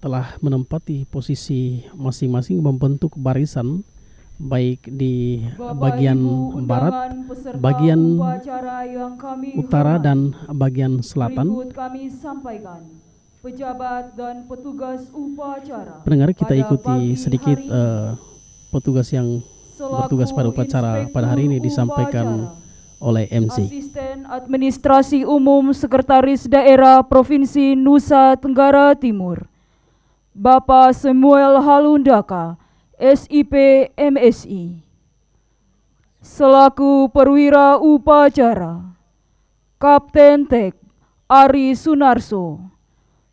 telah menempati posisi masing-masing membentuk barisan baik di bagian barat, bagian utara dan bagian selatan. Kami sampaikan pejabat dan petugas upacara. Pendengar, kita ikuti sedikit petugas yang bertugas pada upacara pada hari ini disampaikan oleh MC. Asisten Administrasi Umum Sekretaris Daerah Provinsi Nusa Tenggara Timur, Bapak Samuel Halundaka, SIP MSI. Selaku perwira upacara, Kapten Tek Ari Sunarso,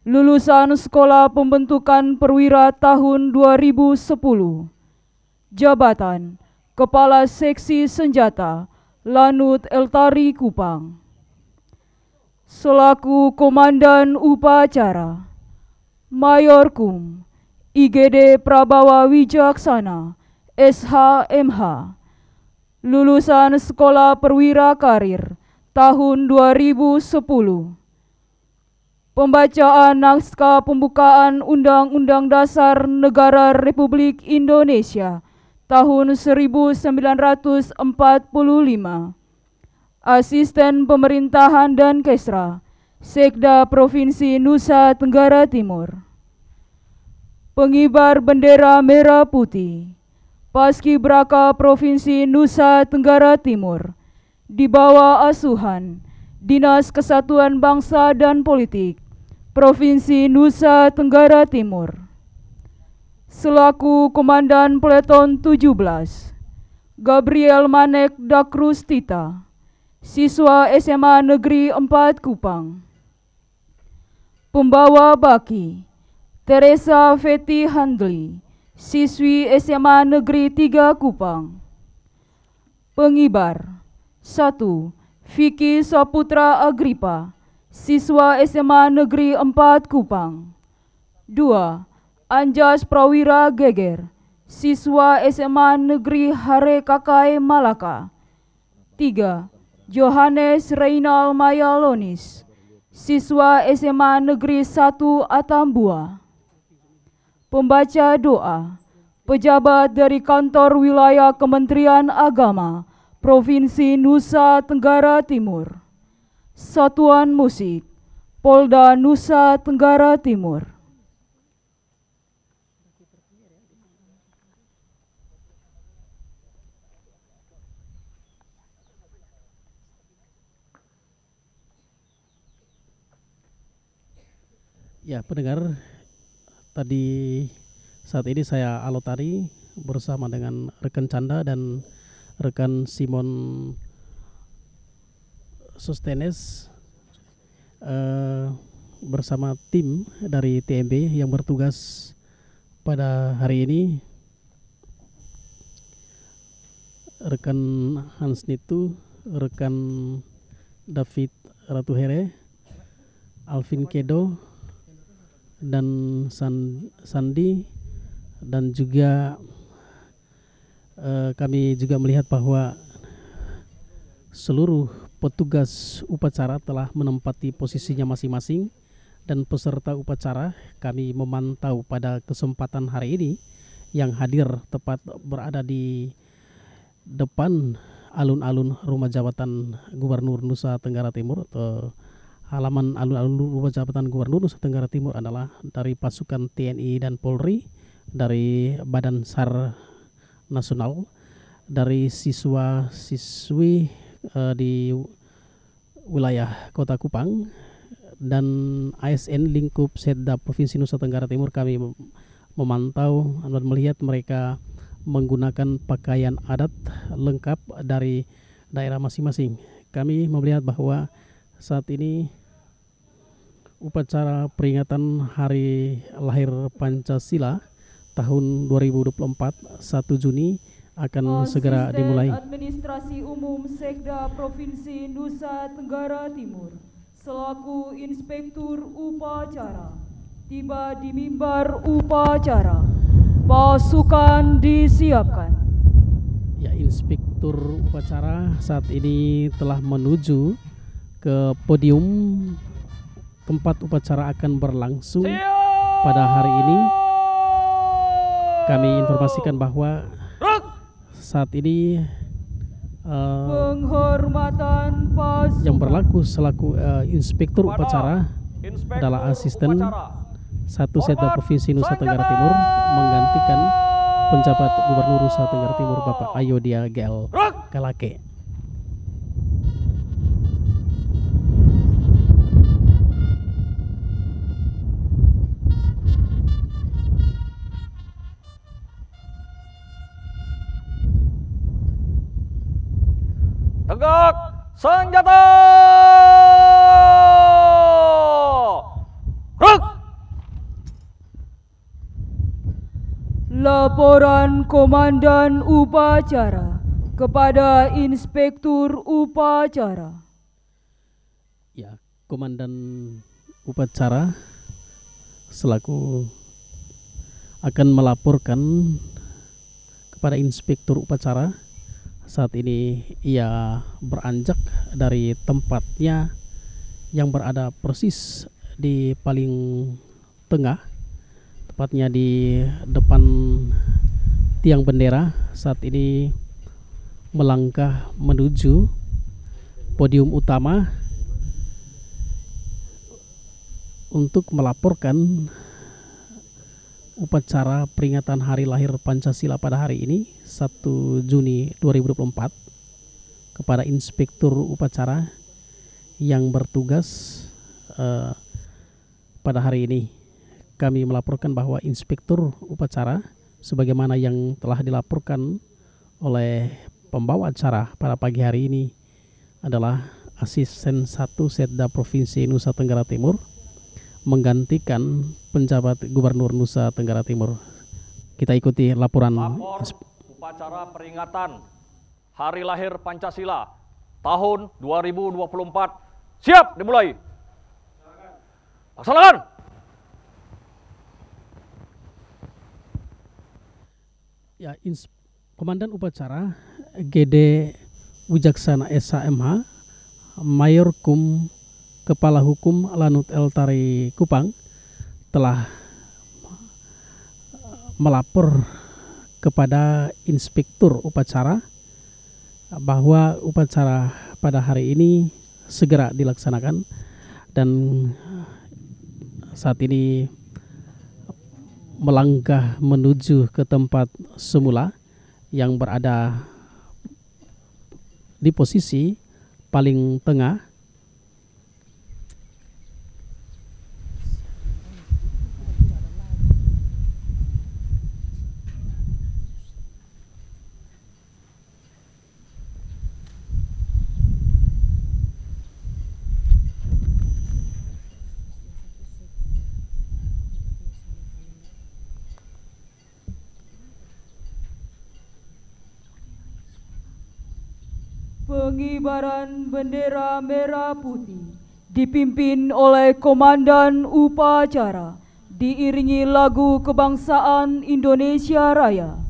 lulusan Sekolah Pembentukan Perwira tahun 2010, jabatan Kepala Seksi Senjata Lanut Eltari Kupang. Selaku Komandan Upacara, Mayor Kum IGD Prabawa Wijaksana SHMH, lulusan Sekolah Perwira Karir tahun 2010. Pembacaan naskah pembukaan Undang-Undang Dasar Negara Republik Indonesia tahun 1945. Asisten Pemerintahan dan Kesra Sekda Provinsi Nusa Tenggara Timur. Pengibar bendera merah putih Paskibraka Provinsi Nusa Tenggara Timur di bawah asuhan Dinas Kesatuan Bangsa dan Politik Provinsi Nusa Tenggara Timur. Selaku Komandan Peleton 17, Gabriel Manek Dakrustita, siswa SMA Negeri 4 Kupang. Pembawa baki, Teresa Feti Handli, siswi SMA Negeri 3 Kupang. Pengibar 1. Vicky Saputra Agripa, siswa SMA Negeri 4 Kupang. 2. Anjas Prawira Geger, siswa SMA Negeri Hare Kakai Malaka. 3. Johannes Reynal Mayalonis, siswa SMA Negeri 1 Atambua. Pembaca doa, pejabat dari Kantor Wilayah Kementerian Agama Provinsi Nusa Tenggara Timur. Satuan Musik Polda Nusa Tenggara Timur. Ya, pendengar, tadi saat ini saya Alotari bersama dengan rekan Canda dan rekan Simon Sostenes bersama tim dari TMB yang bertugas pada hari ini. Rekan Hans Nitu, rekan David Ratuhere, Alvin Kedo, dan Sandi, dan juga kami juga melihat bahwa seluruh petugas upacara telah menempati posisinya masing-masing, dan peserta upacara kami memantau pada kesempatan hari ini yang hadir tepat berada di depan alun-alun rumah jabatan Gubernur Nusa Tenggara Timur atau halaman alun-alun rumah jabatan Gubernur Nusa Tenggara Timur adalah dari pasukan TNI dan Polri, dari Badan SAR Nasional, dari siswa-siswi di wilayah Kota Kupang, dan ASN lingkup Setda Provinsi Nusa Tenggara Timur. Kami memantau dan melihat mereka menggunakan pakaian adat lengkap dari daerah masing-masing. Kami melihat bahwa saat ini upacara peringatan Hari Lahir Pancasila tahun 2024 1 Juni akan segera dimulai. Administrasi Umum Sekda Provinsi Nusa Tenggara Timur selaku Inspektur Upacara tiba di mimbar upacara. Pasukan disiapkan. Ya, Inspektur Upacara saat ini telah menuju ke podium tempat upacara akan berlangsung. Siap! pada hari ini kami informasikan bahwa saat ini penghormatan pasukan yang berlaku selaku inspektur upacara adalah asisten satu Setda Provinsi Nusa Tenggara Timur menggantikan penjabat Gubernur Nusa Tenggara Timur Bapak Ayodia GL Kalake. Tegak senjata. Ruk. laporan Komandan Upacara kepada Inspektur Upacara. Ya, Komandan Upacara selaku akan melaporkan kepada Inspektur Upacara. Saat ini ia beranjak dari tempatnya yang berada persis di paling tengah, tepatnya di depan tiang bendera. Saat ini melangkah menuju podium utama untuk melaporkan upacara peringatan Hari Lahir Pancasila pada hari ini 1 Juni 2024 kepada Inspektur Upacara yang bertugas pada hari ini. Kami melaporkan bahwa Inspektur Upacara sebagaimana yang telah dilaporkan oleh pembawa acara pada pagi hari ini adalah Asisten 1 Setda Provinsi Nusa Tenggara Timur menggantikan penjabat Gubernur Nusa Tenggara Timur. Kita ikuti laporan Upacara peringatan Hari Lahir Pancasila tahun 2024. Siap dimulai. Laksanakan. Ya, Komandan Upacara GD Wijaksana SHMH Mayor Kum Kepala Hukum Lanut Eltari Kupang telah melapor kepada Inspektur Upacara bahwa upacara pada hari ini segera dilaksanakan, dan saat ini melangkah menuju ke tempat semula yang berada di posisi paling tengah. Pengibaran bendera merah putih dipimpin oleh Komandan Upacara diiringi lagu kebangsaan Indonesia Raya.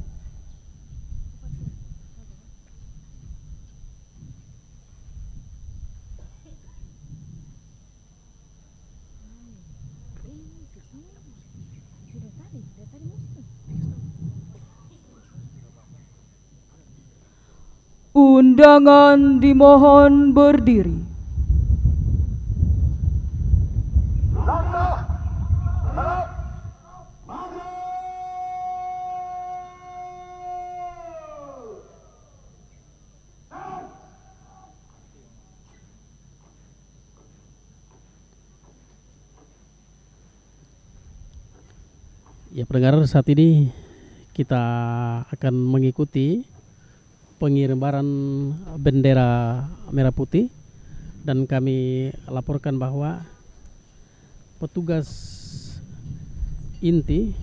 Undangan dimohon berdiri. Ya, pendengar, saat ini kita akan mengikuti pengibaran bendera merah putih, dan kami laporkan bahwa petugas inti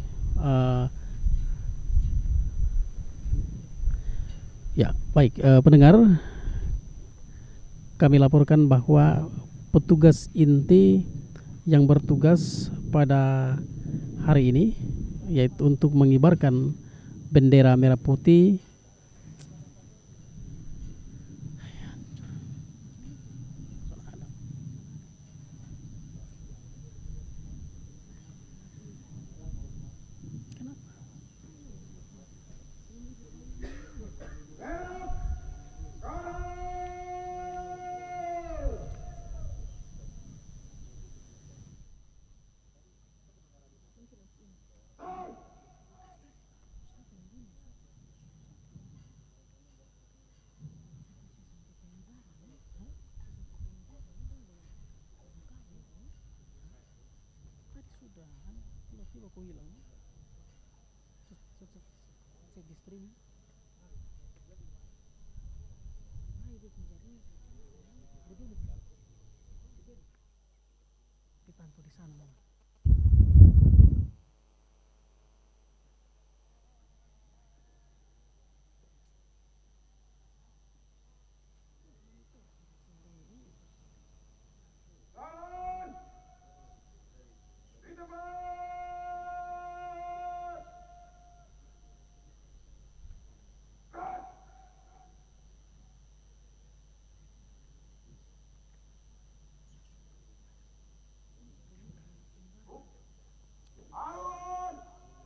pendengar, kami laporkan bahwa petugas inti yang bertugas pada hari ini yaitu untuk mengibarkan bendera merah putih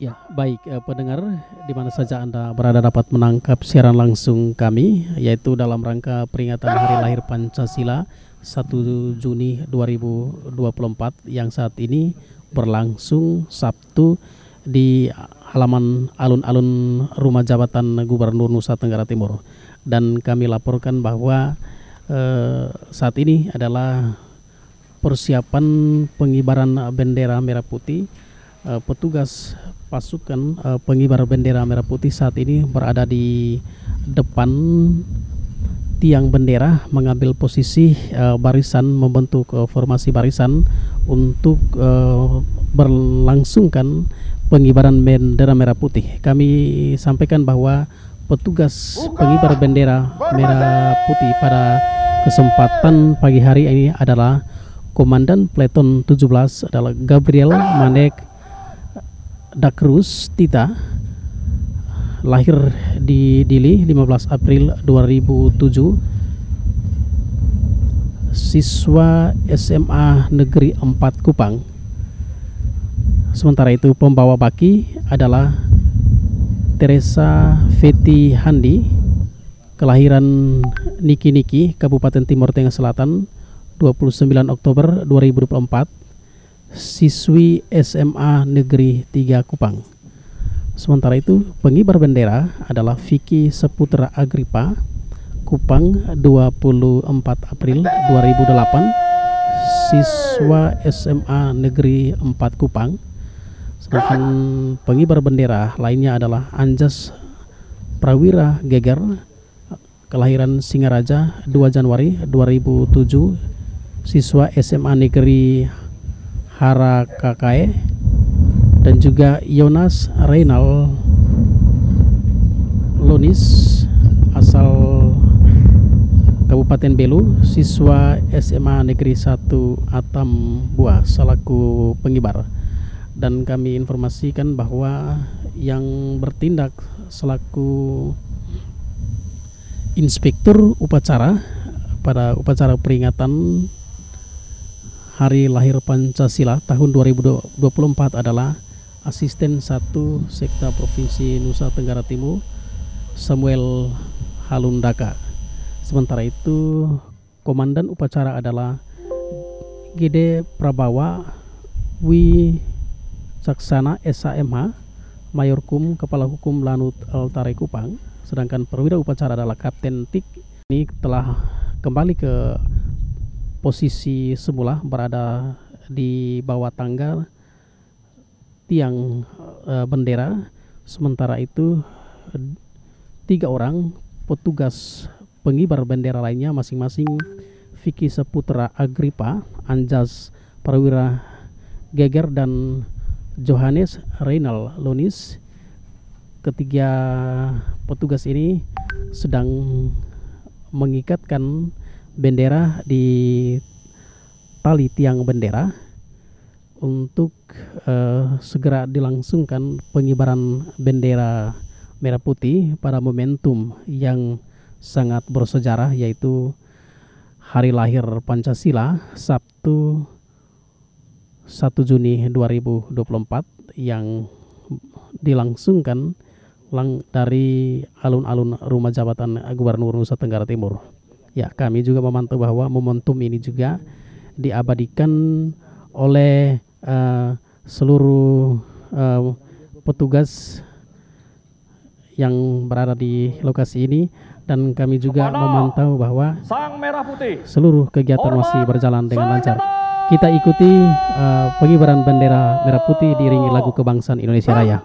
Ya, baik pendengar, di mana saja Anda berada dapat menangkap siaran langsung kami, yaitu dalam rangka peringatan Hari Lahir Pancasila 1 Juni 2024 yang saat ini berlangsung Sabtu di halaman alun-alun Rumah Jabatan Gubernur Nusa Tenggara Timur. Dan kami laporkan bahwa saat ini adalah persiapan pengibaran bendera merah putih. Petugas pasukan pengibar bendera merah putih saat ini berada di depan tiang bendera, mengambil posisi barisan, membentuk formasi barisan untuk berlangsungkan pengibaran bendera merah putih. Kami sampaikan bahwa petugas pengibar bendera merah putih pada kesempatan pagi hari ini adalah Komandan Peleton 17 adalah Gabriel Manek Dakrus Tita, lahir di Dili 15 April 2007, siswa SMA Negeri 4 Kupang. Sementara itu pembawa baki adalah Teresa Feti Handi, kelahiran Niki-Niki, Kabupaten Timur Tengah Selatan, 29 Oktober 2024, siswi SMA Negeri 3 Kupang. Sementara itu pengibar bendera adalah Vicky Seputra Agripa, Kupang, 24 April 2008, siswa SMA Negeri 4 Kupang. Sedangkan pengibar bendera lainnya adalah Anjas Prawira Geger, kelahiran Singaraja, 2 Januari 2007, siswa SMA Negeri Harakakae, dan juga Yonas Reynal Lonis, asal Kabupaten Belu, siswa SMA Negeri 1 Atambua, selaku pengibar. Dan kami informasikan bahwa yang bertindak selaku inspektur upacara pada upacara peringatan Hari Lahir Pancasila tahun 2024 adalah Asisten 1 Sekta Provinsi Nusa Tenggara Timur Samuel Halundaka. Sementara itu komandan upacara adalah Gede Prabawa Wicaksana SHMH, Mayorkum Kepala Hukum Lanut Altare Kupang. Sedangkan perwira upacara adalah Kapten Tik. Ini telah kembali ke posisi semula, berada di bawah tangga tiang bendera. Sementara itu 3 orang petugas pengibar bendera lainnya, masing-masing Vicky Seputra Agripa, Anjas Prawira Geger, dan Johannes Reynal Lonis. Ketiga petugas ini sedang mengikatkan bendera di tali tiang bendera untuk segera dilangsungkan pengibaran bendera merah putih pada momentum yang sangat bersejarah, yaitu Hari Lahir Pancasila Sabtu 1 Juni 2024 yang dilangsungkan dari alun-alun Rumah Jabatan Gubernur Nusa Tenggara Timur. Ya, kami juga memantau bahwa momentum ini juga diabadikan oleh seluruh petugas yang berada di lokasi ini, dan kami juga memantau bahwa Sang Merah Putih seluruh kegiatan masih berjalan dengan lancar. Kita ikuti pengibaran bendera merah putih diiringi lagu kebangsaan Indonesia Raya.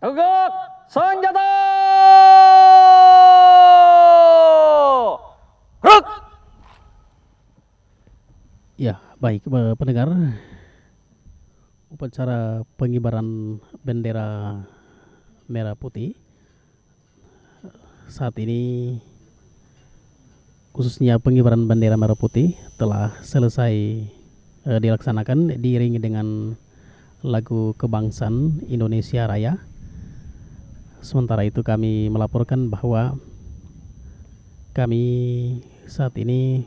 Tegak senjata. Gerak. Ya, baik pendengar, upacara pengibaran bendera merah putih saat ini, khususnya pengibaran bendera merah putih telah selesai dilaksanakan diiringi dengan lagu kebangsaan Indonesia Raya. Sementara itu kami melaporkan bahwa kami saat ini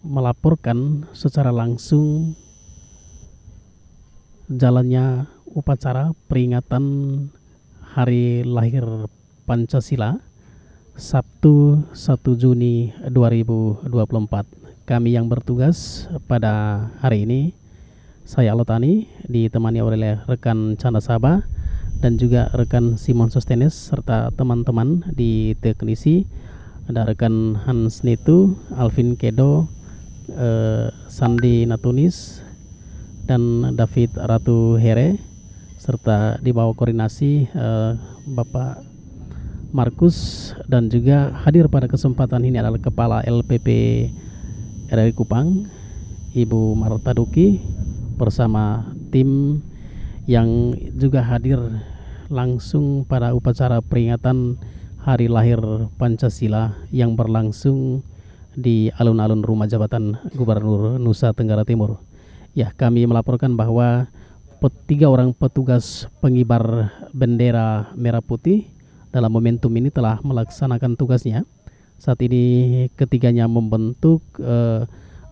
melaporkan secara langsung jalannya upacara peringatan Hari Lahir Pancasila Sabtu 1 Juni 2024. Kami yang bertugas pada hari ini, saya Alotani, ditemani oleh rekan Chandra Sabah dan juga rekan Simon Sostenes serta teman-teman di teknisi, ada rekan Hans Nitu, Alvin Kedo, Sandi Natunis dan David Ratu Here, serta di bawah koordinasi Bapak Markus, dan juga hadir pada kesempatan ini adalah Kepala LPP RRI Kupang, Ibu Marta Duki, bersama tim yang juga hadir langsung pada upacara peringatan Hari Lahir Pancasila yang berlangsung di alun-alun rumah jabatan Gubernur Nusa Tenggara Timur. Ya, kami melaporkan bahwa 3 orang petugas pengibar bendera merah putih dalam momentum ini telah melaksanakan tugasnya. Saat ini ketiganya membentuk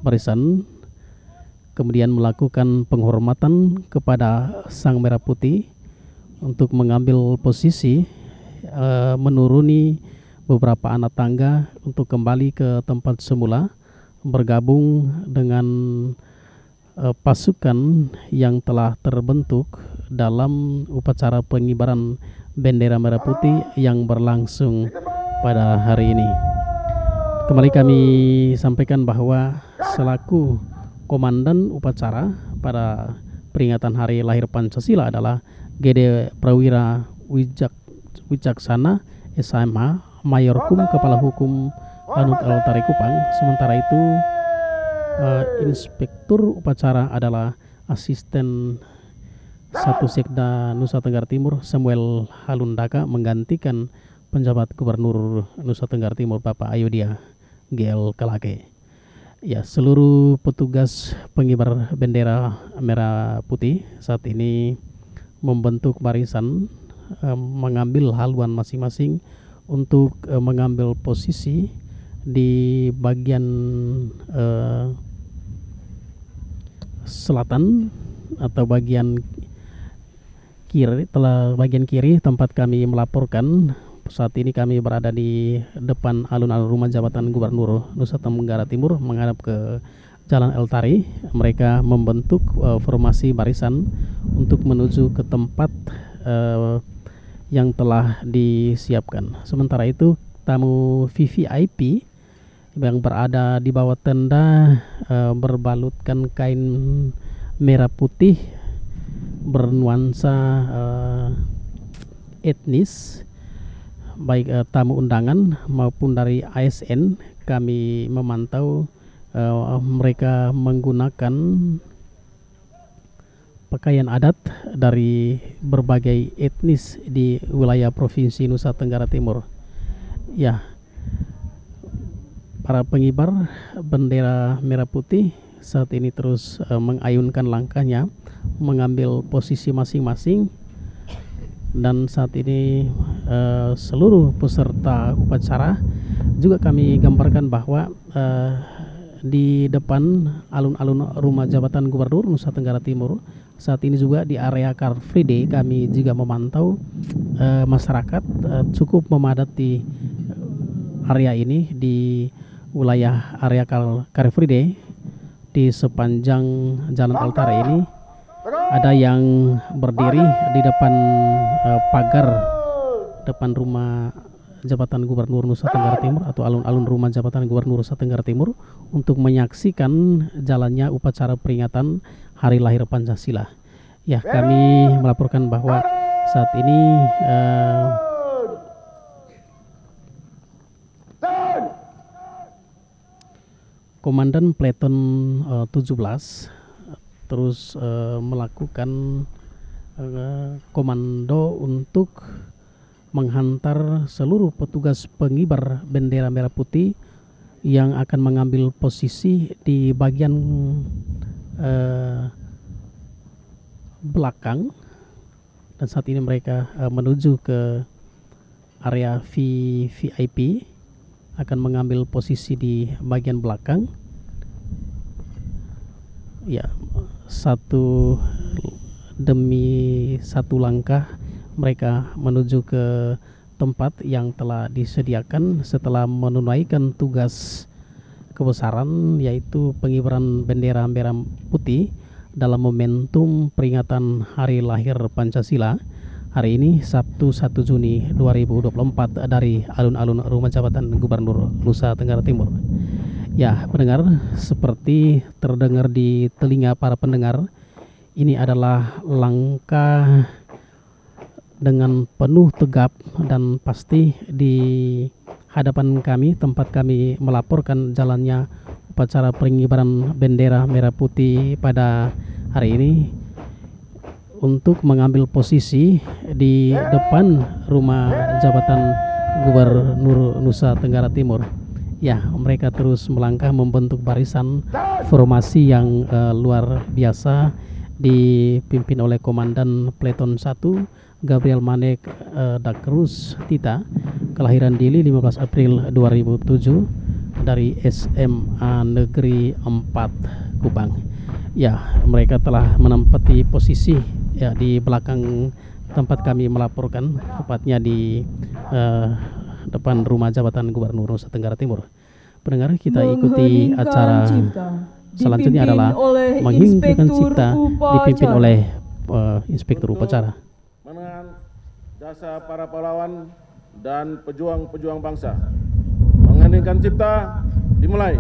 barisan, kemudian melakukan penghormatan kepada Sang Merah Putih untuk mengambil posisi, menuruni beberapa anak tangga untuk kembali ke tempat semula, bergabung dengan pasukan yang telah terbentuk dalam upacara pengibaran bendera merah putih yang berlangsung pada hari ini. Kembali kami sampaikan bahwa selaku komandan upacara pada peringatan Hari Lahir Pancasila adalah GD Prawira Wicaksana SMH, Mayorkum Kepala Hukum Lanut Alotari Kupang. Sementara itu Inspektur upacara adalah Asisten 1 Sekda Nusa Tenggara Timur Samuel Halundaka, menggantikan penjabat Gubernur Nusa Tenggara Timur Bapak Ayodhya GL Kalake. Ya, seluruh petugas pengibar bendera merah putih saat ini membentuk barisan, mengambil haluan masing-masing untuk mengambil posisi di bagian selatan atau bagian kiri tempat kami melaporkan. Saat ini kami berada di depan alun-alun rumah jabatan Gubernur Nusa Tenggara Timur menghadap ke Jalan El Tari. Mereka membentuk formasi barisan untuk menuju ke tempat yang telah disiapkan. Sementara itu tamu VVIP yang berada di bawah tenda berbalutkan kain merah putih bernuansa etnis, baik tamu undangan maupun dari ASN. Kami memantau mereka menggunakan pakaian adat dari berbagai etnis di wilayah Provinsi Nusa Tenggara Timur. Ya, para pengibar bendera merah putih saat ini terus mengayunkan langkahnya, mengambil posisi masing-masing, dan saat ini seluruh peserta upacara juga kami gambarkan bahwa di depan alun-alun rumah jabatan Gubernur Nusa Tenggara Timur saat ini juga di area Car Free Day kami juga memantau masyarakat cukup memadati area ini di wilayah area Car Free Day. Di sepanjang Jalan El Tari ini ada yang berdiri di depan pagar depan rumah jabatan Gubernur Nusa Tenggara Timur atau alun-alun rumah jabatan Gubernur Nusa Tenggara Timur untuk menyaksikan jalannya upacara peringatan Hari Lahir Pancasila. Ya, kami melaporkan bahwa saat ini Komandan Peleton 17 terus melakukan komando untuk menghantar seluruh petugas pengibar bendera merah putih yang akan mengambil posisi di bagian belakang, dan saat ini mereka menuju ke area VIP, akan mengambil posisi di bagian belakang. Ya, satu demi satu langkah mereka menuju ke tempat yang telah disediakan setelah menunaikan tugas kebesaran, yaitu pengibaran bendera merah putih dalam momentum peringatan Hari Lahir Pancasila hari ini Sabtu 1 Juni 2024 dari alun-alun rumah jabatan Gubernur Nusa Tenggara Timur. Ya, pendengar, seperti terdengar di telinga para pendengar, ini adalah langkah dengan penuh tegap dan pasti di hadapan kami, tempat kami melaporkan jalannya upacara pengibaran bendera merah putih pada hari ini, untuk mengambil posisi di depan rumah jabatan Gubernur Nusa Tenggara Timur. Ya, mereka terus melangkah membentuk barisan formasi yang luar biasa dipimpin oleh Komandan Peleton 1 Gabriel Manek Dakrus Tita, kelahiran Dili 15 April 2007 dari SMA Negeri 4 Kupang. Ya, mereka telah menempati posisi ya di belakang tempat kami melaporkan, tepatnya di depan rumah jabatan Gubernur Nusa Tenggara Timur. Pendengar, kita ikuti acara selanjutnya adalah menghentikan cipta dipimpin oleh Inspektur Upacara. Mengenang jasa para pahlawan dan pejuang-pejuang bangsa. Menghentikan cipta dimulai.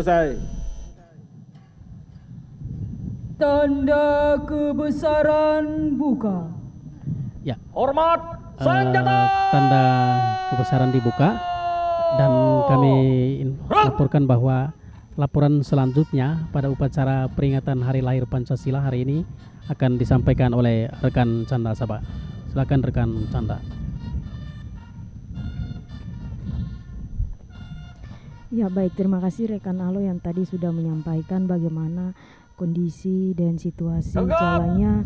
selesai. Tanda kebesaran buka. Ya, Hormat senjata. tanda kebesaran dibuka dan kami laporkan bahwa laporan selanjutnya pada upacara peringatan Hari Lahir Pancasila hari ini akan disampaikan oleh rekan Canda Sabah. Silakan rekan Canda. Ya baik, terima kasih rekan Alo yang tadi sudah menyampaikan bagaimana kondisi dan situasi jalannya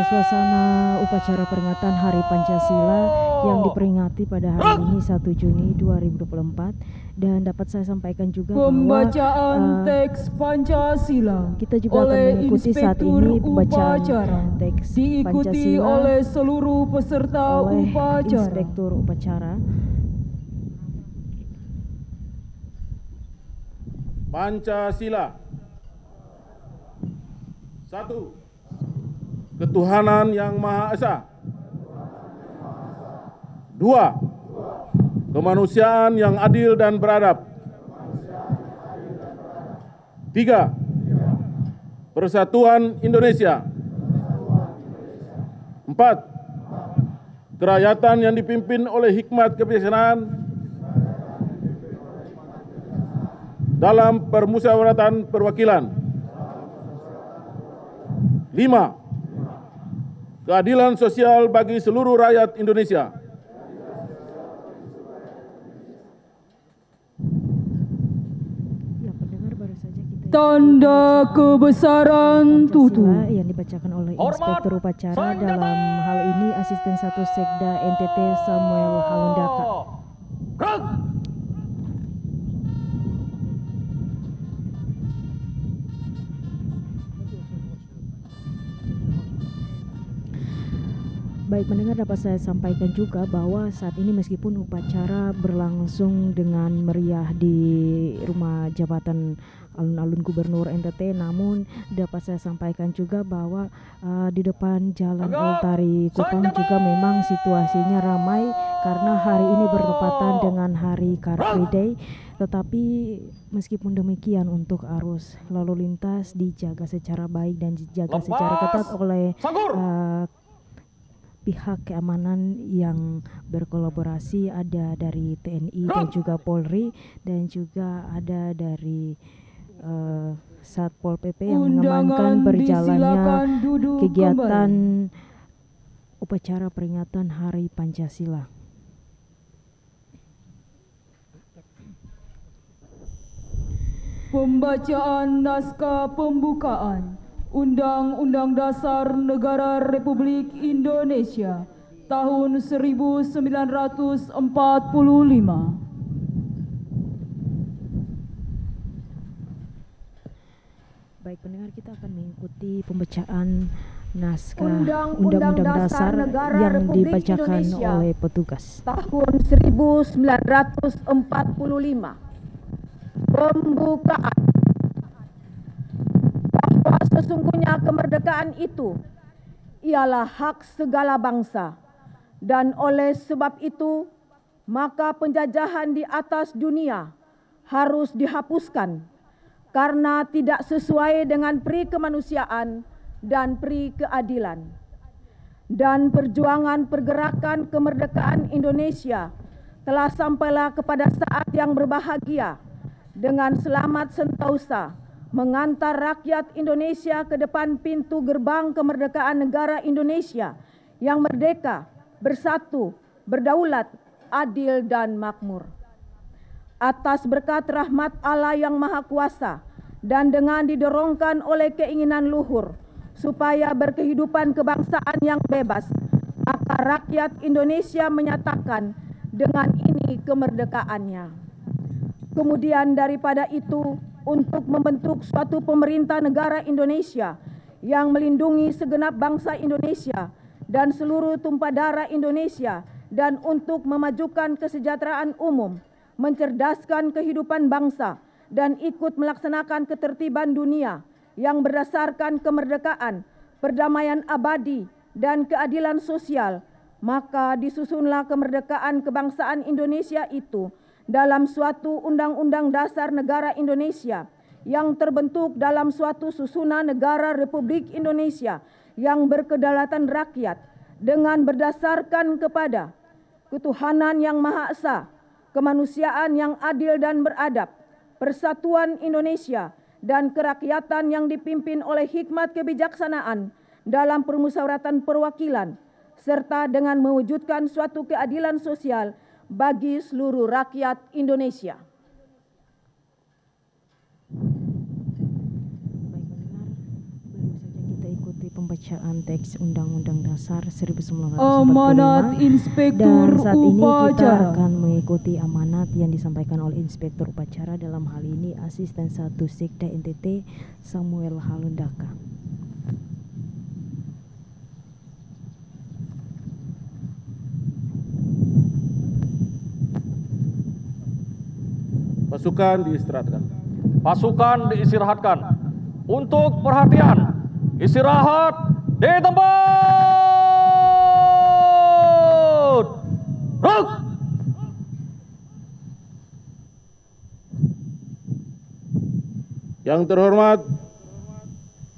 suasana upacara peringatan Hari Pancasila yang diperingati pada hari ini 1 Juni 2024, dan dapat saya sampaikan juga Pembacaan bahwa teks Pancasila kita juga akan oleh mengikuti saat Inspektur ini pembacaan Upacara, teks diikuti Pancasila oleh seluruh peserta oleh upacara. Inspektur Upacara. Pancasila. 1. Ketuhanan yang Maha Esa. 2. Kemanusiaan yang adil dan beradab. 3. Persatuan Indonesia. 4. Kerakyatan yang dipimpin oleh hikmat kebijaksanaan dalam permusyawaratan perwakilan. 5. Keadilan sosial bagi seluruh rakyat Indonesia. Ya, pendengar, baru saja kita Tanda kebesaran tutup. Pancasila yang dibacakan oleh Inspektur Upacara, dalam hal ini Asisten 1 Sekda NTT Samuel Halundaka. Gerak. Baik pendengar, dapat saya sampaikan juga bahwa saat ini meskipun upacara berlangsung dengan meriah di rumah jabatan alun-alun Gubernur NTT, namun dapat saya sampaikan juga bahwa di depan Jalan Oltari Kupang juga memang situasinya ramai karena hari ini bertepatan dengan Hari Car Free Day. Tetapi meskipun demikian, untuk arus lalu lintas dijaga secara baik dan dijaga secara ketat oleh pihak keamanan yang berkolaborasi, ada dari TNI dan juga Polri, dan juga ada dari Satpol PP yang mengamankan berjalannya kegiatan upacara peringatan Hari Pancasila. Pembacaan naskah pembukaan Undang-Undang Dasar Negara Republik Indonesia tahun 1945. Baik pendengar, kita akan mengikuti pembacaan naskah Undang-Undang Dasar yang dibacakan oleh petugas. Tahun 1945. Pembukaan. Bahwa sesungguhnya kemerdekaan itu ialah hak segala bangsa, dan oleh sebab itu maka penjajahan di atas dunia harus dihapuskan karena tidak sesuai dengan peri kemanusiaan dan peri keadilan. Dan perjuangan pergerakan kemerdekaan Indonesia telah sampailah kepada saat yang berbahagia dengan selamat sentosa mengantar rakyat Indonesia ke depan pintu gerbang kemerdekaan negara Indonesia yang merdeka, bersatu, berdaulat, adil dan makmur. Atas berkat rahmat Allah yang Maha Kuasa dan dengan didorongkan oleh keinginan luhur supaya berkehidupan kebangsaan yang bebas, maka rakyat Indonesia menyatakan dengan ini kemerdekaannya. Kemudian daripada itu, untuk membentuk suatu pemerintah negara Indonesia yang melindungi segenap bangsa Indonesia dan seluruh tumpah darah Indonesia, dan untuk memajukan kesejahteraan umum, mencerdaskan kehidupan bangsa, dan ikut melaksanakan ketertiban dunia yang berdasarkan kemerdekaan, perdamaian abadi, dan keadilan sosial, maka disusunlah kemerdekaan kebangsaan Indonesia itu dalam suatu Undang-Undang Dasar Negara Indonesia yang terbentuk dalam suatu susunan negara Republik Indonesia yang berkedaulatan rakyat dengan berdasarkan kepada ketuhanan yang Maha Esa, kemanusiaan yang adil dan beradab, persatuan Indonesia, dan kerakyatan yang dipimpin oleh hikmat kebijaksanaan dalam permusyawaratan perwakilan, serta dengan mewujudkan suatu keadilan sosial bagi seluruh rakyat Indonesia. Pembacaan teks Undang-Undang Dasar 1945. Amanat Inspektur Dan saat ini kita Upacara. akan mengikuti amanat yang disampaikan oleh Inspektur Upacara, dalam hal ini Asisten 1 Sekda NTT Samuel Halundaka. Pasukan diistirahatkan. Pasukan diistirahatkan. Untuk perhatian, istirahat di tempat. Ruk! Yang terhormat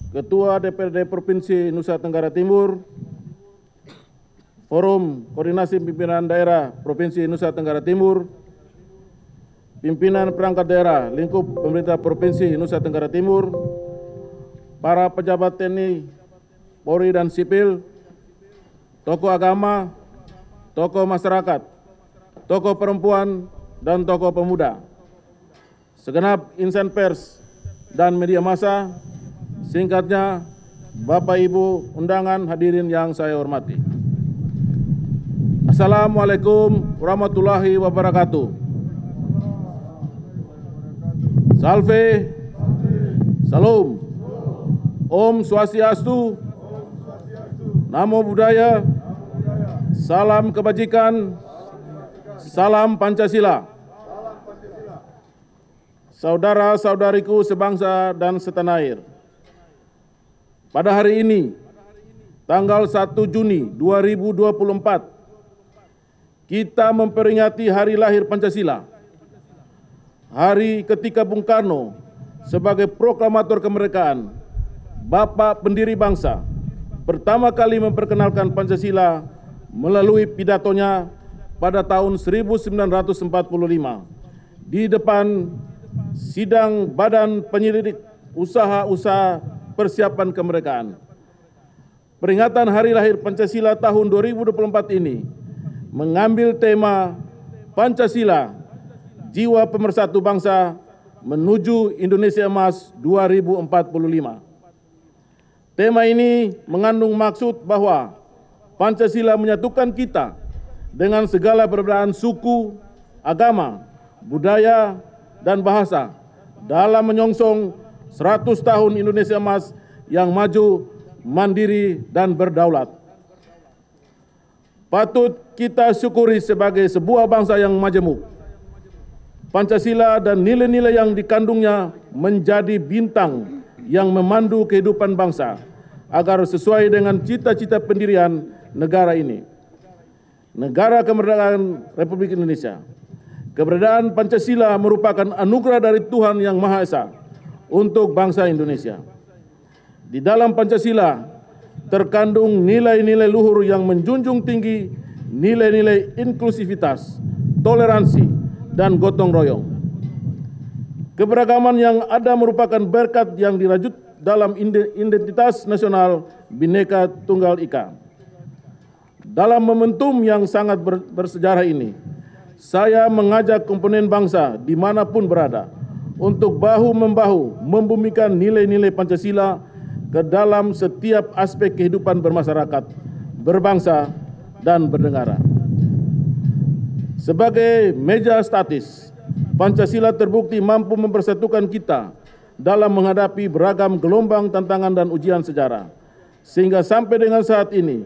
Ketua DPRD Provinsi Nusa Tenggara Timur, Forum Koordinasi Pimpinan Daerah Provinsi Nusa Tenggara Timur, pimpinan perangkat daerah lingkup pemerintah Provinsi Nusa Tenggara Timur, para pejabat TNI, Polri dan sipil, tokoh agama, tokoh masyarakat, tokoh perempuan, dan tokoh pemuda, segenap insan pers dan media massa, singkatnya Bapak Ibu undangan hadirin yang saya hormati. Assalamualaikum warahmatullahi wabarakatuh. Salve, Salam, Om Swastiastu, Namo Buddhaya, Salam Kebajikan, Salam Pancasila. Saudara-saudariku sebangsa dan setanah air, pada hari ini, tanggal 1 Juni 2024, kita memperingati hari lahir Pancasila. Hari ketika Bung Karno sebagai proklamator kemerdekaan, Bapak pendiri bangsa, pertama kali memperkenalkan Pancasila melalui pidatonya pada tahun 1945 di depan sidang Badan Penyelidik Usaha-Usaha Persiapan Kemerdekaan. Peringatan Hari Lahir Pancasila tahun 2024 ini mengambil tema Pancasila, Jiwa Pemersatu Bangsa menuju Indonesia Emas 2045. Tema ini mengandung maksud bahwa Pancasila menyatukan kita dengan segala perbedaan suku, agama, budaya, dan bahasa dalam menyongsong 100 tahun Indonesia Emas yang maju, mandiri, dan berdaulat. Patut kita syukuri sebagai sebuah bangsa yang majemuk. Pancasila dan nilai-nilai yang dikandungnya menjadi bintang yang memandu kehidupan bangsa agar sesuai dengan cita-cita pendirian negara ini. Negara Kemerdekaan Republik Indonesia. Keberadaan Pancasila merupakan anugerah dari Tuhan Yang Maha Esa untuk bangsa Indonesia. Di dalam Pancasila terkandung nilai-nilai luhur yang menjunjung tinggi nilai-nilai inklusivitas, toleransi, dan gotong royong. Keberagaman yang ada merupakan berkat yang dirajut dalam identitas nasional Bhinneka Tunggal Ika. Dalam momentum yang sangat bersejarah ini, saya mengajak komponen bangsa dimanapun berada untuk bahu-membahu membumikan nilai-nilai Pancasila ke dalam setiap aspek kehidupan bermasyarakat, berbangsa, dan bernegara. Sebagai meja statis, Pancasila terbukti mampu mempersatukan kita dalam menghadapi beragam gelombang tantangan dan ujian sejarah. Sehingga sampai dengan saat ini,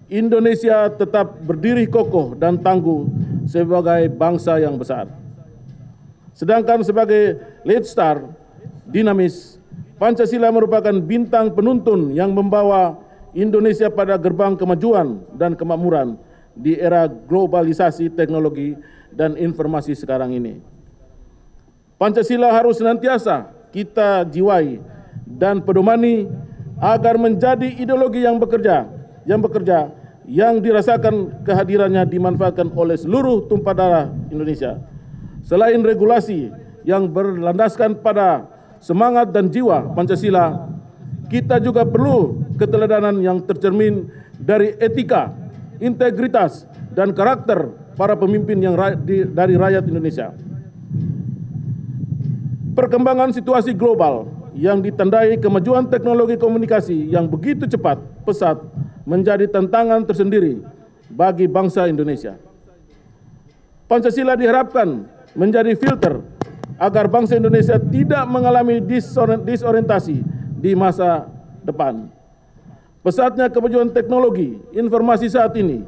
Indonesia tetap berdiri kokoh dan tangguh sebagai bangsa yang besar. Sedangkan sebagai lead star, dinamis, Pancasila merupakan bintang penuntun yang membawa Indonesia pada gerbang kemajuan dan kemakmuran di era globalisasi teknologi dan informasi sekarang ini. Pancasila harus senantiasa kita jiwai dan pedomani agar menjadi ideologi yang bekerja, yang dirasakan kehadirannya dimanfaatkan oleh seluruh tumpah darah Indonesia. Selain regulasi yang berlandaskan pada semangat dan jiwa Pancasila, kita juga perlu keteladanan yang tercermin dari etika, integritas, dan karakter para pemimpin yang dari rakyat Indonesia. Perkembangan situasi global yang ditandai kemajuan teknologi komunikasi yang begitu cepat, pesat, menjadi tantangan tersendiri bagi bangsa Indonesia. Pancasila diharapkan menjadi filter agar bangsa Indonesia tidak mengalami disorientasi di masa depan. Pesatnya kemajuan teknologi informasi saat ini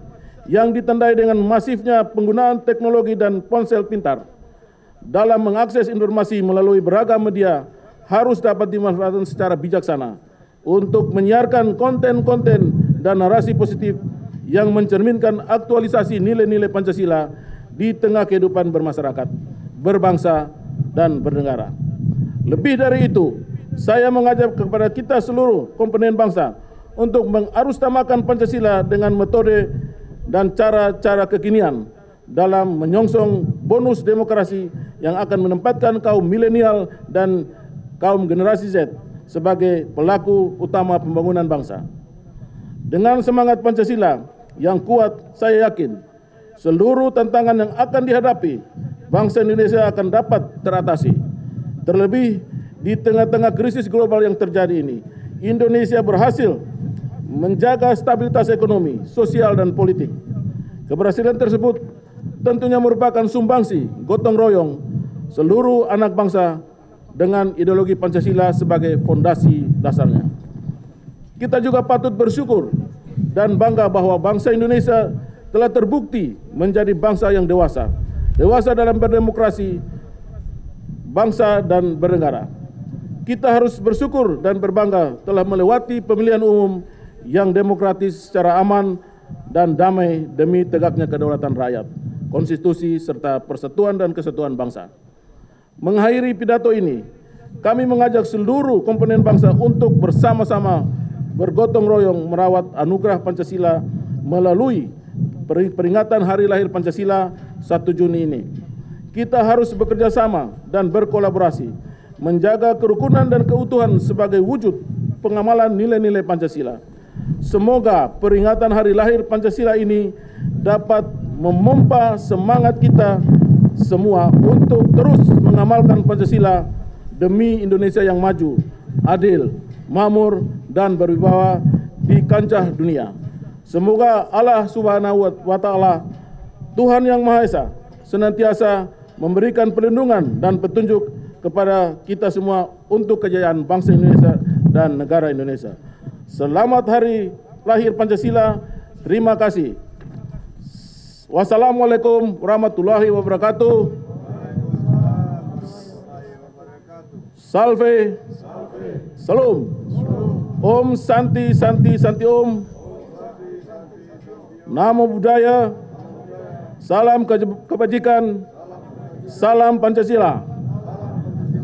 yang ditandai dengan masifnya penggunaan teknologi dan ponsel pintar dalam mengakses informasi melalui beragam media harus dapat dimanfaatkan secara bijaksana untuk menyiarkan konten-konten dan narasi positif yang mencerminkan aktualisasi nilai-nilai Pancasila di tengah kehidupan bermasyarakat, berbangsa, dan bernegara. Lebih dari itu, saya mengajak kepada kita seluruh komponen bangsa untuk mengarusutamakan Pancasila dengan metode dan cara-cara kekinian dalam menyongsong bonus demokrasi yang akan menempatkan kaum milenial dan kaum generasi Z sebagai pelaku utama pembangunan bangsa. Dengan semangat Pancasila yang kuat, saya yakin seluruh tantangan yang akan dihadapi bangsa Indonesia akan dapat teratasi. Terlebih di tengah-tengah krisis global yang terjadi ini, Indonesia berhasil menjaga stabilitas ekonomi, sosial, dan politik. Keberhasilan tersebut tentunya merupakan sumbangsi gotong royong seluruh anak bangsa dengan ideologi Pancasila sebagai fondasi dasarnya. Kita juga patut bersyukur dan bangga bahwa bangsa Indonesia telah terbukti menjadi bangsa yang dewasa dalam berdemokrasi, bangsa dan bernegara. Kita harus bersyukur dan berbangga telah melewati pemilihan umum yang demokratis secara aman dan damai demi tegaknya kedaulatan rakyat, konstitusi, serta persatuan dan kesatuan bangsa. Mengakhiri pidato ini, kami mengajak seluruh komponen bangsa untuk bersama-sama bergotong royong merawat anugerah Pancasila melalui peringatan Hari Lahir Pancasila 1 Juni ini. Kita harus bekerja sama dan berkolaborasi, menjaga kerukunan dan keutuhan sebagai wujud pengamalan nilai-nilai Pancasila. Semoga peringatan Hari Lahir Pancasila ini dapat memompa semangat kita semua untuk terus mengamalkan Pancasila demi Indonesia yang maju, adil, makmur, dan berwibawa di kancah dunia. Semoga Allah Subhanahu wa Ta'ala, Tuhan Yang Maha Esa, senantiasa memberikan perlindungan dan petunjuk kepada kita semua untuk kejayaan bangsa Indonesia dan negara Indonesia. Selamat Hari Lahir Pancasila. Terima kasih. Wassalamualaikum warahmatullahi wabarakatuh. Salve. Salam. Om Santi Santi Santi Om. Namo Buddhaya. Salam kebajikan. Salam Pancasila.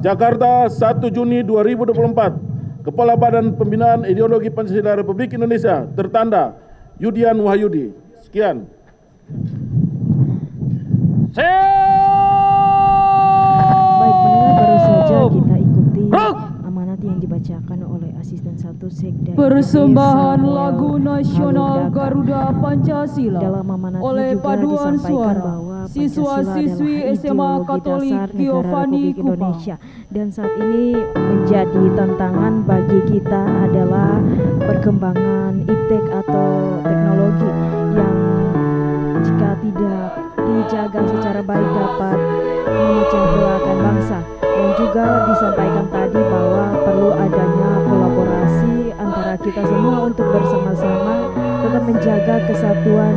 Jakarta 1 Juni 2024. Kepala Badan Pembinaan Ideologi Pancasila Republik Indonesia tertanda Yudian Wahyudi. Sekian. Baik pendengar, baru saja kita ikuti amanat yang dibacakan oleh Asisten 1 Sekda Persembahan lagu nasional Garuda Pancasila dalam amanatnya oleh juga paduan disampaikan suara bahwa siswa-siswi Pancasila SMA adalah Katolik ideologi dasar negara Giovanni Republik Kupang. Indonesia, dan saat ini menjadi tantangan bagi kita adalah perkembangan iptek atau teknologi yang jika tidak dijaga secara baik dapat memecah belakan bangsa. Dan juga disampaikan tadi bahwa perlu adanya kolaborasi antara kita semua untuk bersama-sama tetap menjaga kesatuan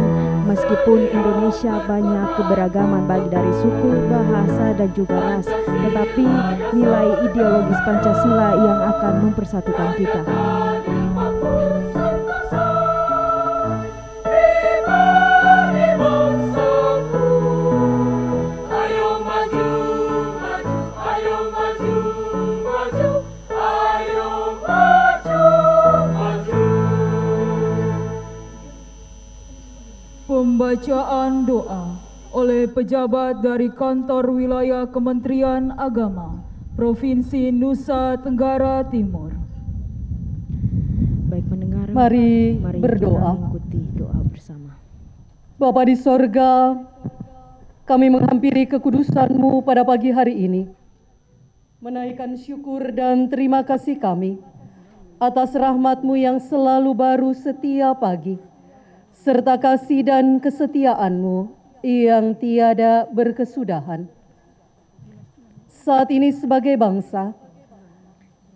meskipun Indonesia banyak keberagaman baik dari suku, bahasa, dan juga ras, tetapi nilai ideologis Pancasila yang akan mempersatukan kita. Permintaan doa oleh pejabat dari Kantor Wilayah Kementerian Agama Provinsi Nusa Tenggara Timur. Baik pendengar, Mari berdoa. kita mengikuti doa bersama. Bapa di sorga, kami menghampiri kekudusan-Mu pada pagi hari ini, menaikkan syukur dan terima kasih kami atas rahmat-Mu yang selalu baru setiap pagi, serta kasih dan kesetiaan-Mu yang tiada berkesudahan. Saat ini sebagai bangsa,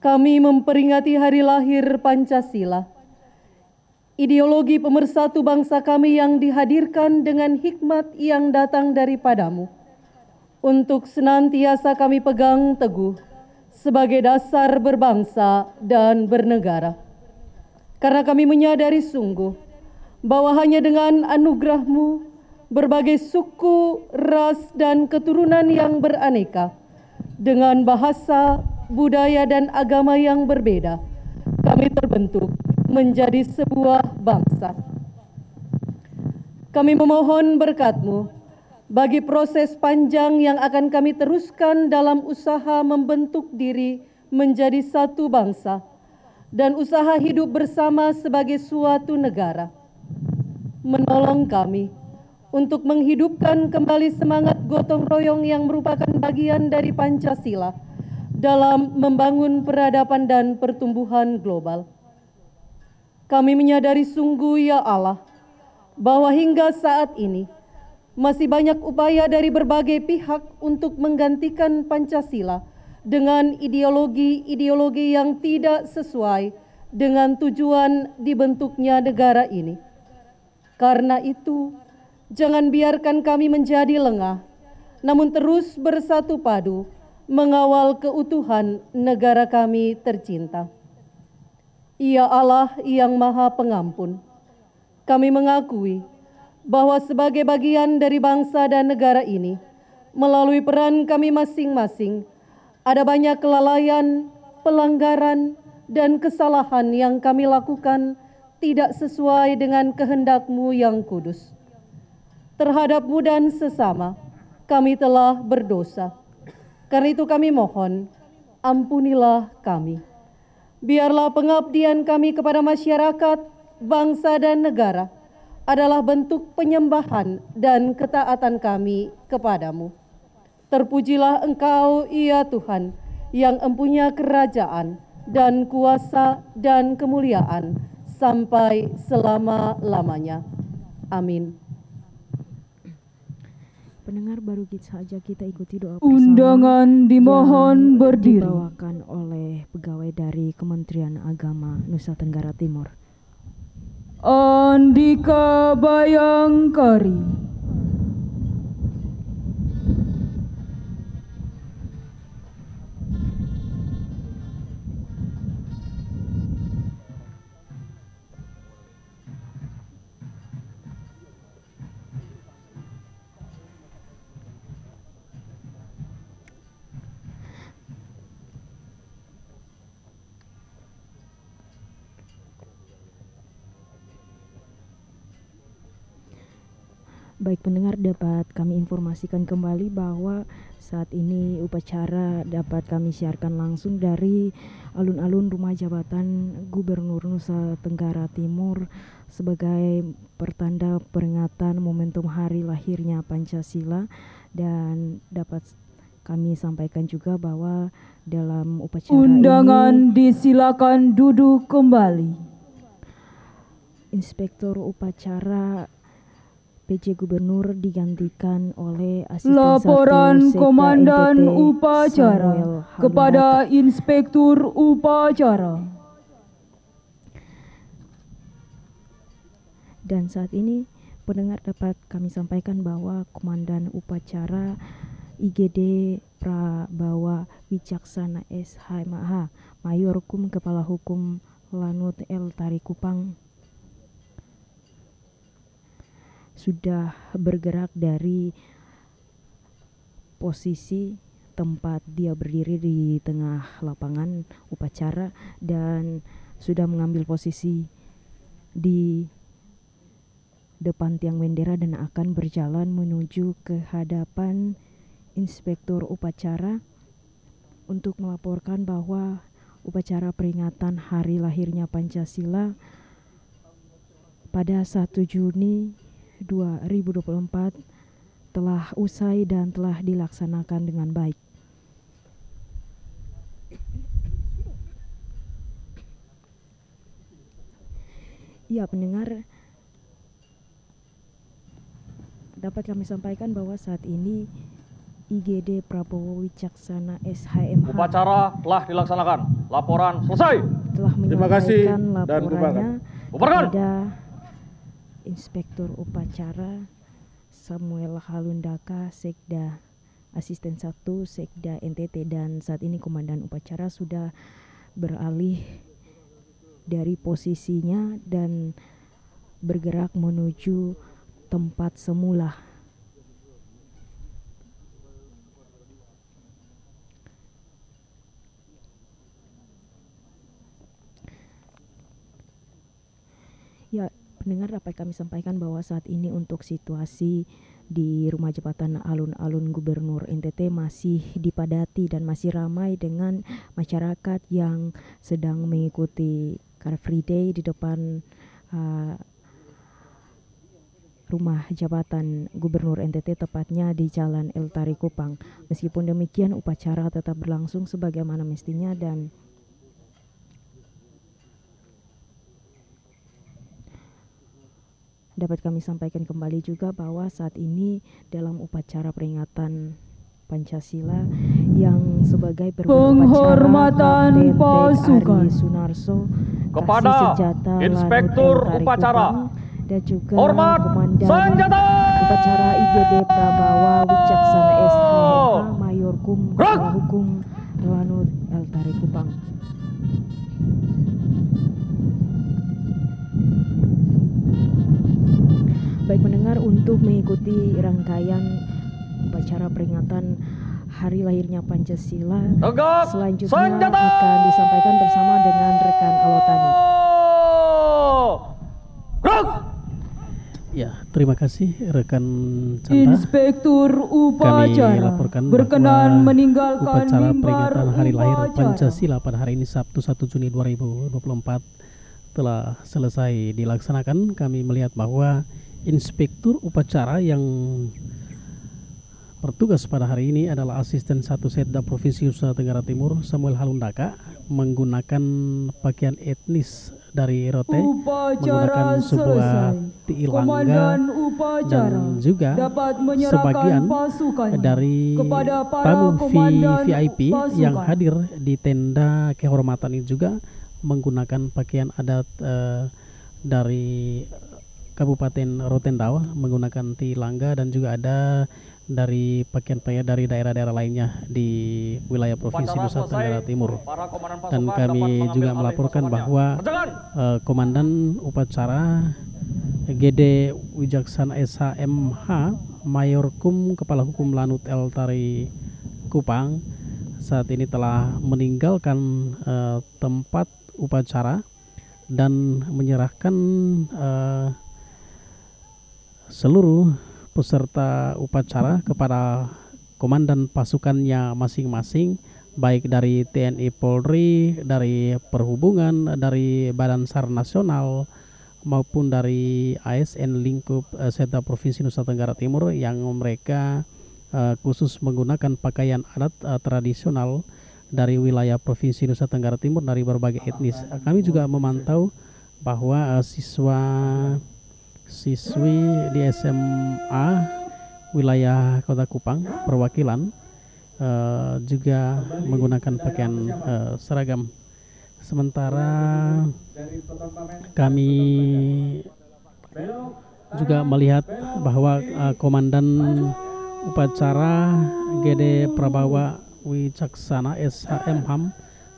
kami memperingati hari lahir Pancasila, ideologi pemersatu bangsa kami yang dihadirkan dengan hikmat yang datang daripada-Mu, untuk senantiasa kami pegang teguh sebagai dasar berbangsa dan bernegara. Karena kami menyadari sungguh bahwa hanya dengan anugerah-Mu, berbagai suku, ras, dan keturunan yang beraneka, dengan bahasa, budaya, dan agama yang berbeda, kami terbentuk menjadi sebuah bangsa. Kami memohon berkat-Mu bagi proses panjang yang akan kami teruskan dalam usaha membentuk diri menjadi satu bangsa dan usaha hidup bersama sebagai suatu negara. Menolong kami untuk menghidupkan kembali semangat gotong royong yang merupakan bagian dari Pancasila dalam membangun peradaban dan pertumbuhan global. Kami menyadari sungguh, ya Allah, bahwa hingga saat ini masih banyak upaya dari berbagai pihak untuk menggantikan Pancasila dengan ideologi-ideologi yang tidak sesuai dengan tujuan dibentuknya negara ini. Karena itu, jangan biarkan kami menjadi lengah, namun terus bersatu padu mengawal keutuhan negara kami tercinta. Ya Allah yang Maha Pengampun, kami mengakui bahwa sebagai bagian dari bangsa dan negara ini, melalui peran kami masing-masing, ada banyak kelalaian, pelanggaran, dan kesalahan yang kami lakukan tidak sesuai dengan kehendak-Mu yang kudus. Terhadap-Mu dan sesama, kami telah berdosa. Karena itu kami mohon, ampunilah kami. Biarlah pengabdian kami kepada masyarakat, bangsa, dan negara adalah bentuk penyembahan dan ketaatan kami kepadamu. Terpujilah Engkau, ya Tuhan, yang empunya kerajaan dan kuasa dan kemuliaan sampai selama-lamanya. Amin. Pendengar, baru saja kita ikuti doa bersama Undangan dimohon yang berdiri. dibawakan oleh pegawai dari Kementerian Agama Nusa Tenggara Timur. Andika Bayangkari. Baik pendengar, dapat kami informasikan kembali bahwa saat ini upacara dapat kami siarkan langsung dari alun-alun Rumah Jabatan Gubernur Nusa Tenggara Timur sebagai pertanda peringatan momentum hari lahirnya Pancasila. Dan dapat kami sampaikan juga bahwa dalam upacara Undangan ini disilakan duduk kembali. Inspektur upacara PJ Gubernur digantikan oleh Asisten Laporan 1 Sekda Komandan NTT Upacara Samuel kepada Halimata. Inspektur Upacara. Dan saat ini pendengar dapat kami sampaikan bahwa Komandan Upacara IGD Prabawa Wicaksana SH Mayor Kum Kepala Hukum Lanut L Tarikupang sudah bergerak dari posisi tempat dia berdiri di tengah lapangan upacara dan sudah mengambil posisi di depan tiang bendera dan akan berjalan menuju ke hadapan Inspektur Upacara untuk melaporkan bahwa upacara peringatan hari lahirnya Pancasila pada 1 Juni 2024 telah usai dan telah dilaksanakan dengan baik. Ya, pendengar, dapat kami sampaikan bahwa saat ini IGD Prabowo Wicaksana SHMH Upacara telah dilaksanakan. Laporan selesai. telah Terima kasih menyampaikan dan laporannya bubarkan. kepada Inspektur Upacara Samuel Halundaka, Sekda Asisten 1 Sekda NTT, dan saat ini Komandan Upacara sudah beralih dari posisinya dan bergerak menuju tempat semula. Ya, pendengar, dapat kami sampaikan bahwa saat ini untuk situasi di Rumah Jabatan Alun-Alun Gubernur NTT masih dipadati dan masih ramai dengan masyarakat yang sedang mengikuti Car Free Day di depan Rumah Jabatan Gubernur NTT, tepatnya di Jalan El Tari Kupang. Meskipun demikian, upacara tetap berlangsung sebagaimana mestinya dan dapat kami sampaikan kembali juga bahwa saat ini dalam upacara peringatan Pancasila yang sebagai Penghormatan Kapten pasukan. Ari Sunarso, Kepada Kasih Senjata Inspektur Lanut El Tari Upacara. Kupang, dan juga Hormat Komandan senjata. Upacara IGD Prabawa Wicaksana SHMH Mayor Kum Gerak. Kepala Hukum Lanut El Tari Kupang. Baik pendengar, untuk mengikuti rangkaian upacara peringatan hari lahirnya Pancasila Tegak selanjutnya senjata. akan disampaikan bersama dengan rekan Alotani. Gerak. Ya, terima kasih rekan Canta. Inspektur Upacara laporkan berkenan bahwa meninggalkan upacara mimbar peringatan hari lahir upacara. Pancasila pada hari ini Sabtu 1 Juni 2024 telah selesai dilaksanakan. Kami melihat bahwa Inspektur Upacara yang bertugas pada hari ini adalah Asisten 1 Setda Provinsi Nusa Tenggara Timur Samuel Halundaka menggunakan pakaian etnis dari Rote, menggunakan Upacara sebuah selesai. tiilangga Komandan Upacara dan juga dapat menyerahkan sebagian pasukannya dari kepada para tamu komandan VIP yang pasukan. hadir di tenda kehormatan ini juga menggunakan pakaian adat dari Kabupaten Rotendao, menggunakan tiilangga, dan juga ada dari pakaian-pakaian dari daerah-daerah lainnya di wilayah Provinsi Nusa Tenggara Timur. Dan kami juga melaporkan bahwa Komandan Upacara GD Wicaksana SHMH Mayor Kum Kepala Hukum Lanut El Tari Kupang saat ini telah meninggalkan tempat upacara dan menyerahkan seluruh peserta upacara kepada komandan pasukannya masing-masing, baik dari TNI Polri, dari Perhubungan, dari Badan SAR Nasional, maupun dari ASN lingkup Setda Provinsi Nusa Tenggara Timur yang mereka khusus menggunakan pakaian adat tradisional dari wilayah Provinsi Nusa Tenggara Timur dari berbagai etnis. Kami juga memantau bahwa siswi di SMA wilayah Kota Kupang perwakilan juga menggunakan pakaian seragam. Sementara kami juga melihat bahwa Komandan Upacara GD Prabawa Wicaksana SHMH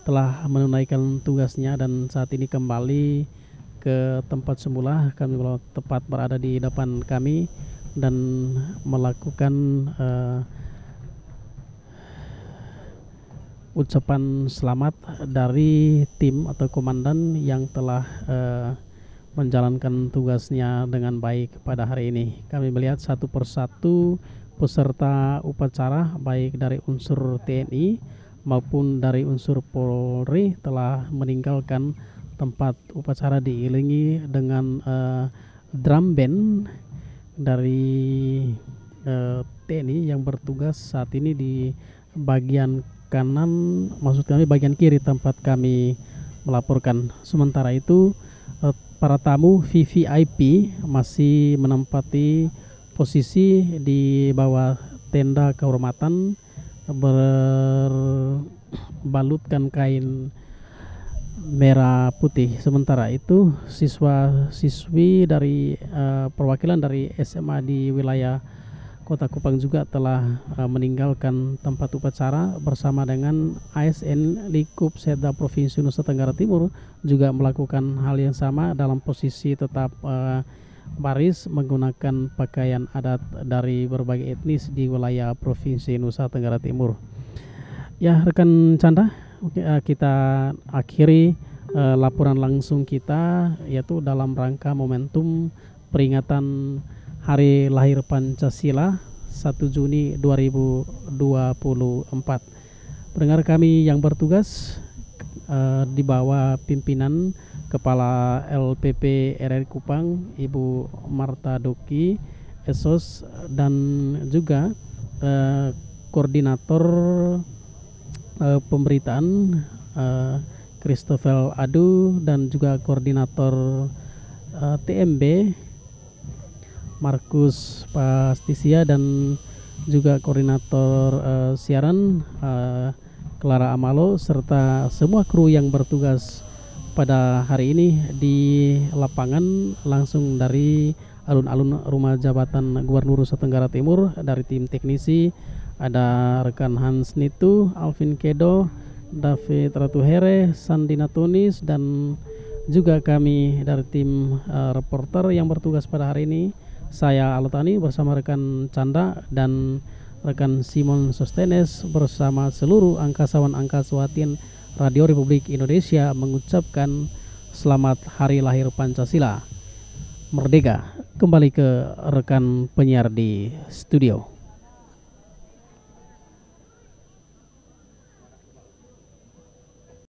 telah menunaikan tugasnya dan saat ini kembali ke tempat semula. Kami tepat berada di depan kami dan melakukan ucapan selamat dari tim atau komandan yang telah menjalankan tugasnya dengan baik pada hari ini. Kami melihat satu persatu peserta upacara baik dari unsur TNI maupun dari unsur Polri telah meninggalkan tempat upacara diiringi dengan drum band dari TNI yang bertugas saat ini di bagian kanan, maksud kami bagian kiri tempat kami melaporkan. Sementara itu para tamu VVIP masih menempati posisi di bawah tenda kehormatan berbalutkan kain merah putih. Sementara itu siswa-siswi dari perwakilan dari SMA di wilayah Kota Kupang juga telah meninggalkan tempat upacara bersama dengan ASN Likup Setda Provinsi Nusa Tenggara Timur juga melakukan hal yang sama dalam posisi tetap baris menggunakan pakaian adat dari berbagai etnis di wilayah Provinsi Nusa Tenggara Timur. Ya, rekan Canda, kita akhiri laporan langsung kita yaitu dalam rangka momentum peringatan Hari Lahir Pancasila 1 Juni 2024. Pendengar kami yang bertugas di bawah pimpinan Kepala LPP RRI Kupang Ibu Marta Doki Esos dan juga koordinator pemberitaan Christopher Adu dan juga koordinator TMB Markus Pastisia dan juga koordinator siaran Clara Amalo serta semua kru yang bertugas pada hari ini di lapangan langsung dari alun-alun Rumah Jabatan Gubernur Nusa Tenggara Timur. Dari tim teknisi ada rekan Hans Nitu, Alvin Kedo, David Ratuhere, Sandina Tunis dan juga kami dari tim reporter yang bertugas pada hari ini. Saya Alutani bersama rekan Canda dan rekan Simon Sostenes bersama seluruh angkasawan-angkasawatin Radio Republik Indonesia mengucapkan selamat Hari Lahir Pancasila. Merdeka. Kembali ke rekan penyiar di studio.